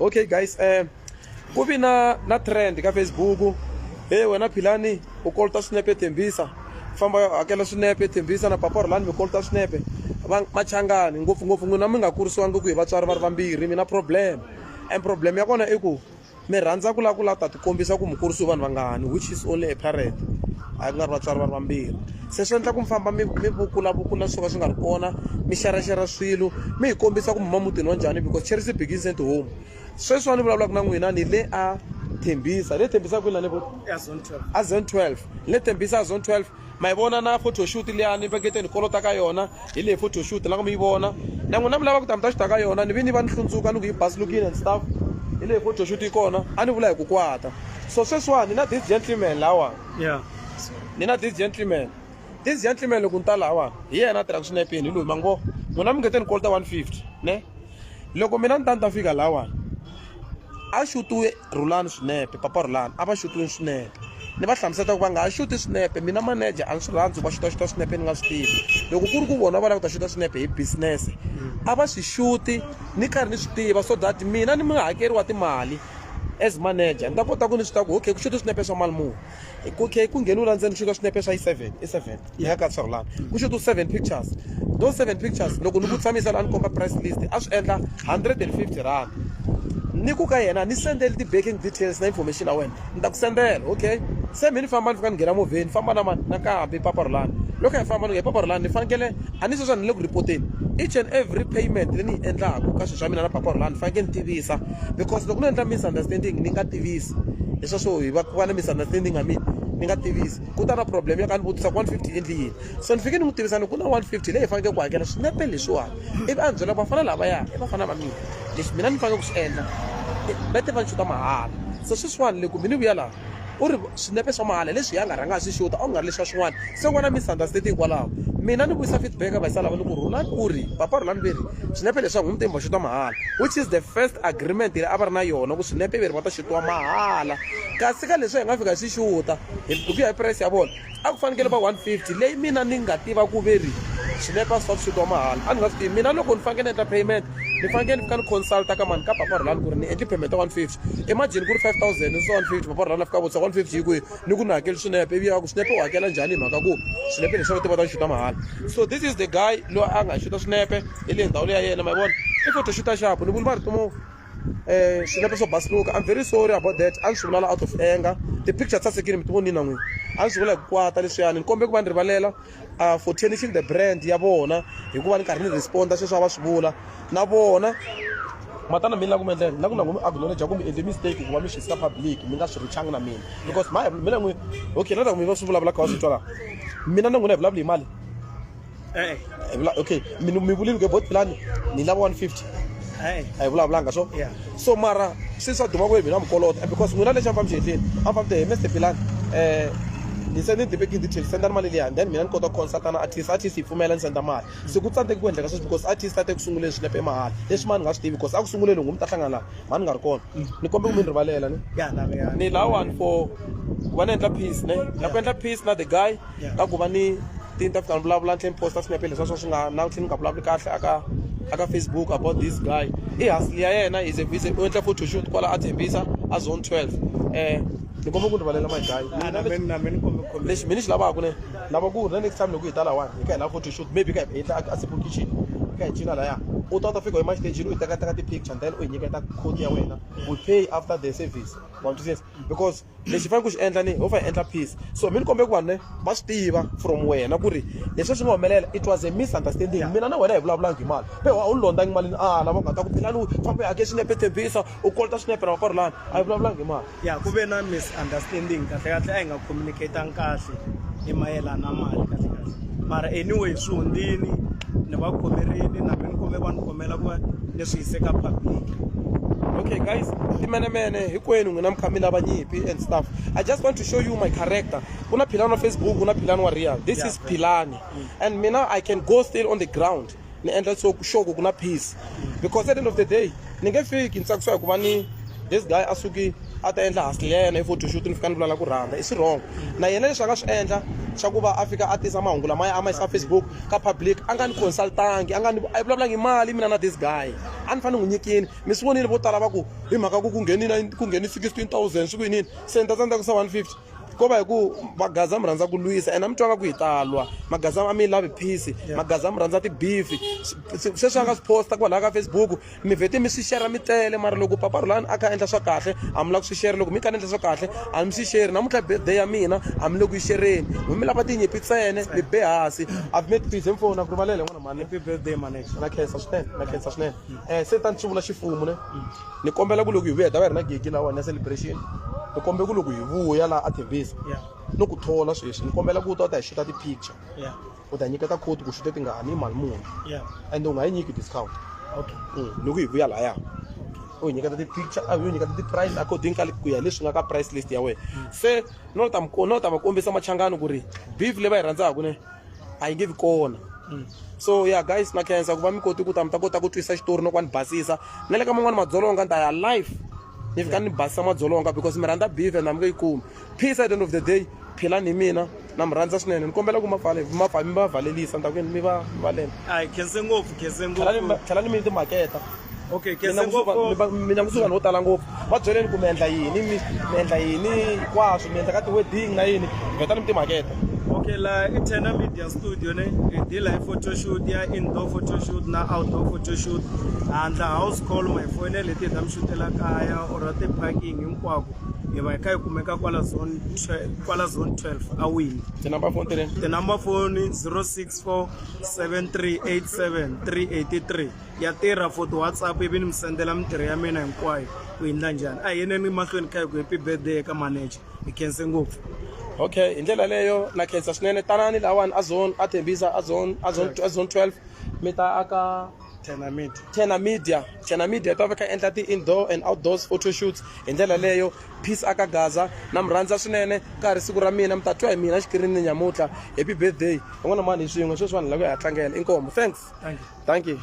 Okay guys, ku vi na trend ka Facebook. Wena Philani u kolta swinepe Tembisa, famba hakela swinepe Tembisa na Papa Rhulani mi kolta swinepe machangani ngopfungopfu n'wina mi nga kurisiwangi ku hi vatswari va ri vambirhi. Mina problem ya kona i ku mi rhandza ku lava ta tikombisa ku mi kurisiwe vanhu vangani, which is only a parent, a ku nga ri vatswari va ri vambirhi. Se swi endla ku mi famba mi vulavula swo ka swi nga ri kona, mi xeraxera swilo, mi hi kombisa ku mama mutini wa njhani, because charity begins at home. Sweswiwani vulavulaka na n'wina ni le a Tembisa, le Tembisa kwini lani a zone 12, le Tembisa a zone 12. Ma yi vona na photoshoot liyani pakete ni kolota ka yona hi le photoshoot la ku mi yi vona, na n'wina mi lava ku ta mi ta xita ka yona, ni vi ni va ni hlundzuka ni ku yi basi looking and stuff, hi le photoshoot yi kona a ni vula hi ku kwata. So sweswiwani ni na this gentleman lawa, ni na this gentleman loko ni ta lawa hi yena a tirhaka swinepeni hi loyi mango n'wina mi ngete ni kolota 150 ne. Loko mina ni ta fika lawa a xutiwe Rhulani swinepe, Papa Rhulani a va xutiwe swinepe, ni va hlamuseta ku va nga ha xuti swinepe. Mina manager a ni swi rhandzi va xuta swinepe ni nga swi tivi. Loko ku ri ku vona va lava ku ta xuta swinepe hi business, a va swi xuti ni karhi ni swi tiva, so that mina ni mi hakeriwa timali as manager ni ta kota ku ni swi tiva ku okay ku xuta swinepe swa mali muni. Okay ku ngheniwile ndzeni xuta swinepe swa i 7 ya ka Rhulani ku xuta 7 pictures. Those 7 pictures loko ni ku tshamisa la ni komba price list a swi endla 150 rand. Ni ku ka yena ni sendele ti-banking details na information ya wena ni ta ku sendela. Okay, se mi ni famba ni fika ni nghena movheni famba na kambe Papa Rhulani. Loko hi famba ni Papa Rhulani ni fanekele a ni sweswa ni le ku ripoteni each and every payment leyi ni yi endlaku ka swilo swa mina na Papa Rhulani ni fanekele ni tivisa, because loko ni endla misunderstanding ni nga tivisi leswa swo hi ku va na misunderstanding a mina ni nga tivisi ku ta na problem ya ka ni vutisa ku 150 endli yini. So ni fike ni n'wi tivisa ni ku na 150 leyi hi fanekele ku hakela swinepe leswiwani, ivi a ni byela ku vafana lavaya i vafana va mina, leswi mina ni fanekele ku swi endla bete va ni xuta mahala. So sweswiwani loko mi ni vuya laha u ri swinepe swa mahala leswi ya nga rhanga a swi xuta a ku nga ri leswiya swin'wana, se ku va na misunderstanding kwalaho. Mina ni vuyisa feedback ka vayisa lava ni ku Rhulani u ri Papa Rhulani veri swinepe leswaku n'wi va xuta mahala, which is the first agreement leyi a va ri na yona ku swinepe veri va ta xutiwa mahala. Kasi ka leswi hi nga fika hi swi xuta hi ku ya hi price ya vona a ku fanekele va 150 leyi mina ni nga tiva ku veri swinepe a swi fa swi xutiwa mahala a ni nga swi tivi. Mina loko ni fanekele ni endla payment ni fanekele ni fika ni consulta ka mani ka Papa Rhulani ku ri ni endli payment ya 150. Imagine ku ri 5000 ni swa 150, Papa Rhulani a fika vutisa 150 hi kwihi ni ku ni hakeli swinepe, ivi ya ku swinepe u hakela njhani hi mhaka ku swinepe leswi va tiva ta ni xuta mahala. So this is the guy loyi a nga xuta swinepe hi le ndhawu leyi ya yena ma yi vona i photoshoot sharp. Ni vuli marito mo swinepe swo basiluka. I'm very sorry about that, a ni swi vula out of anger. Ti-picture sasekile mi ti vonini na n'wina, a ni swi vula hi ku kwata leswiyani. Ni kombe ku va ni rivalela for tarnishing the brand ya vona hikuva ni karhi ni responda sweswi a va swi vula na vona matana mina la ku mi endlela na ku na ku mi acknowledge ku mi endle mistake ku va mi xisika public mi nga swi richangi na mina, because mina n'wina okay na ku mi va swi vulavula kha va swi twa laha mina na n'wina hi vulavula hi mali okay mi vulile ku bot Philani ni lava 150 a hi vulavulanga so so mara swi swa duma ku mina mi kolota, because n'wina lexi a mi fambi xihehleni a mi fambi te Mr Philani ni sendini ti-banking details senda mali liya, then mina ni kota ku consulta na artist hi pfumela ni senda mali. Se ku tsandzeki ku endleka sweswi because artist a te ku sunguleni swinepe mahala leswi mani nga swi tivi, because a ku sunguleni loko mi ta hlangana laha mani nga ri kona. Ni kombe ku mi ni rivalela ni lawani for ku va ni endla peace ne na ku endla peace na the guy ka ku va ni tinta fika ni vulavula ni tlhela ni posta swinepe leswi swo swi nga na tlhela ni nga vulavuli kahle aka Facebook about this guy. I hustle ya yena u endla photoshoot kwala a Tembisa a zone 12. Ni kombe ku ni rivalela my guy. Lexi mina xi lavaka ne lava ku ri next time loko hi ta lawani hi ka hi lava photoshoot maybe ka hi endla a simple kitchen ka hi cina laya u ta fika hi mastage u hi tekateka ti-picture then u hi nyiketa code ya wena, we pay after the service because lexi fanele ku xi endla ni ho fa hi endla peace. So mi ni kombe ku vanhu ne va swi tiva from wena ku ri leswi swi nga humelela it was a misunderstanding. Mina na wena hi vulavulangi hi mali pe a wu londangi mali lava nga ta ku Philani u famba hi hakeli swinepe Tembisa u kolota swinepe na Papa Rhulani a hi vulavulangi hi mali. Ya ku ve na misunderstanding kahle a hi nga communicatangi kahle hi mayelana na mali kahle mara anyway swi hundzini ni va khomerini na mina ni kombe va ni khomela ku va ni swi yiseka public. Okay guys, timenemene hinkwenu n'wina mi kha mi lava nyimpi and stuff. I just want to show you my character. Ku na Philani wa Facebook, ku na Philani wa real. This is Philani and mina I can go still on the ground ni endla so show ku na peace, because at the end of the day ni nge fiki ni tsakisiwa hi ku va ni this guy asuki a ta endla hustle ya yena hi photoshoot ni fika ni vulavula ku rhanda i swi wrong na yena leswi a nga swi endla xa ku va a fika a tisa mahungu lamaya a ma yisa Facebook ka public a nga ni consultangi a yi vulavulangi mali mina na this guy a ni fanele n'wi nyikini mi swi vonile vo tala va ku hi mhaka ku ngheni 16,000 swi ku yinini se ni ta tsandza ku sa 150 ko va hi ku magaza mi rhandza ku lwisa ene mi twanga ku hi talwa magaza a mi lavi peace magaza mi rhandza ti-beef sweswi a nga swi posta kwalaha ka Facebook mi vhete mi swi share mi tele mara loko Papa Rhulani a kha endla swa kahle a mi lava ku swi share loko mi kha endla swa kahle a mi swi share namuntlha birthday ya mina a mi le ku yi shereni mi lava tinyimpi ntsene mi be hansi I've made peace hi mfoni a ku rivalele n'wana mani happy birthday manager na khensa swinene se ta ni swi vula xifumu ne ni kombela ku loko hi vuya ta va hi ri na gigi lawani ya celebration ni kombela ku loko hi vuya laha a Tembisa no ku thola sweswi ni kombela ku ta hi xuta ti-picture u ta nyiketa code ku xuta tingani hi mali muni ende u nga yi nyiki discount loko hi vuya lahaya u hi nyiketa ti-picture a hi nyiketa ti-price according ka ku ya leswi nga ka price list ya wena se no ta va kombisa machangani ku ri beef leyi va yi rhandzaka ne a yi nge vi kona so yeah guys na khensa ku va mi koti ku ta kota ku twisa xitori no ku ni basisa na le ka man'wani madzolonga ni ta ya live ni fika ni basisa madzolonga because mi rhandza beef and a mi nge yi kumi peace at the end of the day Philani mina na mi rhandza swinene ni kombela ku mi va valelisa ni ta ku mi va valeni hayi khense ngopfu tlhelani mi timaketa okay khense ngopfu mina kusuka no tala ngopfu va byeleni ku mi endla yini mi endla yini hinkwaswo mi endla ka ti-wedding na yini vhetani mi timaketa okay la Etena Media Studio ne hi dila hi photoshoot ya indoor photoshoot na outdoor photoshoot handla house call my phone leti ta mi shootela kaya or ti-parking hinkwako hi va hi kha hi kumeka kwala zone 12 a wini ti-number phone 064 7387 383 ya tirha for ti-WhatsApp ivi ni mi sendela mitirho ya mina hinkwayo ku endla njhani a hi yeneni mahlweni kha hi ku happy birthday eka manager hi khense ngopfu okay hi ndlela leyo na khensa swinene tanani lawani a Tembisa a zone 12 mi ta aka Tena Media ta va kha endla ti-indoor and outdoors photoshoots hi ndlela leyo peace aka Gaza na mi rhandza swinene nkarhi siku ra mina mi ta twa hi mina xikirini nyamutla happy birthday van'wana mani hi swin'we sweswi vanhu lava hi ya tlangela inkomo thanks thank you